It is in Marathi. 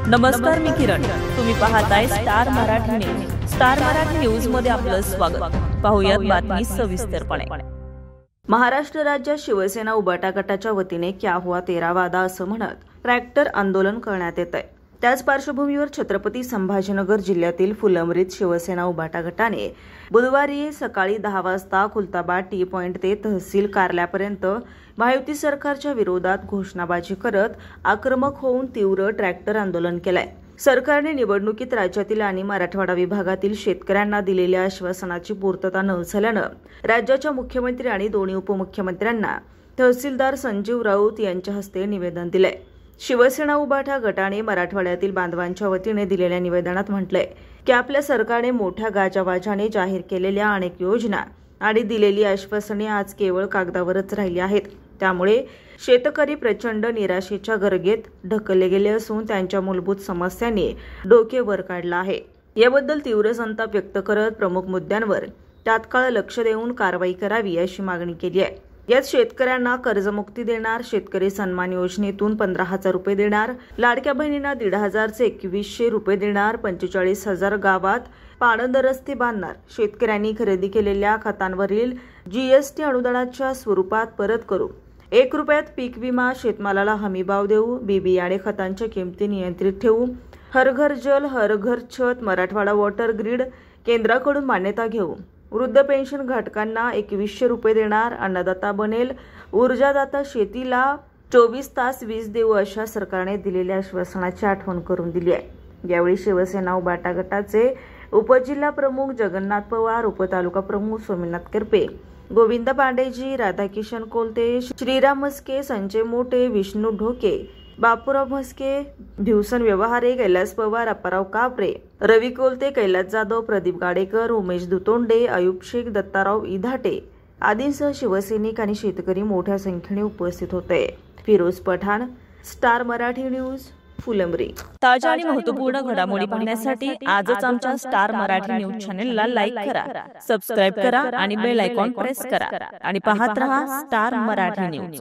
नमस्कार, मी किरण. तुम्ही पाहताय star Marathi news. Star Marathi news मध्ये आपलं स्वागत. पाहूयात बातमी सविस्तरपणे. महाराष्ट्र राज्यात शिवसेना उबाटा गटाच्या वतीने क्या हुआ तेरा वादा असं म्हणत ट्रॅक्टर आंदोलन करण्यात येत आहे. त्याच पार्श्वभूमीवर छत्रपती संभाजीनगर जिल्ह्यातील फुलंब्रीत शिवसेना उबाटा गटाने बुधवारी सकाळी 10 वाजता खुलताबाद टी पॉइंट ते तहसील कार्यालयापर्यंत महायुती सरकारच्या विरोधात घोषणाबाजी करत आक्रमक होऊन तीव्र ट्रॅक्टर आंदोलन केलंय. सरकारने निवडणुकीत राज्यातील आणि मराठवाडा विभागातील शेतकऱ्यांना दिलेल्या आश्वासनाची पूर्तता न झाल्यानं राज्याच्या मुख्यमंत्री आणि दोन्ही उपमुख्यमंत्र्यांना तहसीलदार संजीव राऊत यांच्या हस्ते निवेदन दिलंय. शिवसेना उबाटा गटाने मराठवाड्यातील बांधवांच्या वतीने दिलेल्या निवेदनात म्हटलंय की आपल्या सरकारने मोठ्या गाजावाजाने जाहीर केलेल्या अनेक योजना आणि दिलेली आश्वासने आज केवळ कागदावरच राहिली आहेत. त्यामुळे शेतकरी प्रचंड निराशेच्या गर्गेत ढकलले गेले असून त्यांच्या मूलभूत समस्यांनी डोके वर काढलं आहे. याबद्दल तीव्र संताप व्यक्त करत प्रमुख मुद्द्यांवर तात्काळ लक्ष देऊन कारवाई करावी अशी मागणी केली आहे. यात शेतकऱ्यांना कर्जमुक्ती देणार, शेतकरी सन्मान योजनेतून 15,000 रुपये देणार, लाडक्या बहिणींना 1,500 चे 2,100 रुपये देणार, 45,000 गावात पाणंद रस्ते बांधणार, शेतकऱ्यांनी खरेदी केलेल्या खतांवरील जीएसटी अनुदानाच्या स्वरूपात परत करू, 1 रुपयात पीक विमा, शेतमालाला हमीभाव देऊ, बियाणे खतांच्या किमती नियंत्रित ठेवू, हर घर जल हर घर छत, मराठवाडा वॉटर ग्रीड केंद्राकडून मान्यता घेऊ, वृद्ध पेन्शन घटकांना 2,100 रुपये देणार, अन्नदाता बनेल ऊर्जादाता, शेतीला 24 तास वीज देऊ अशा सरकारने दिलेल्या आश्वासनाची आठवण करून दिली आहे. यावेळी शिवसेना उबाटा गटाचे उपजिल्हा प्रमुख जगन्नाथ पवार, उपतालुका प्रमुख स्वामीनाथ करपे, गोविंद पांडेजी, राधाकिशन कोलते, श्रीराम म्हस्के, संजय मोठे, विष्णू ढोके, बापूराव म्हस्के, भिवसन व्यवहारे, कैलास पवार, अप्पाराव कापरे, रवी कोलते, कैलास जाधव, प्रदीप गाडेकर, उमेश दुतोंडे, अयूब शेख, दत्ताराव इधाटे आदींसह शिवसैनिक आणि शेतकरी मोठ्या संख्येने उपस्थित होते. Firoz Pathan, star Marathi news, Phulambri. ताज्या आणि महत्त्वपूर्ण घडामोडी पाहण्यासाठी आजच आमच्या स्टार मराठी न्यूज चॅनेलला लाईक करा, सबस्क्राईब करा आणि बेल आयकॉन प्रेस करा आणि पाहत रहा स्टार मराठी न्यूज.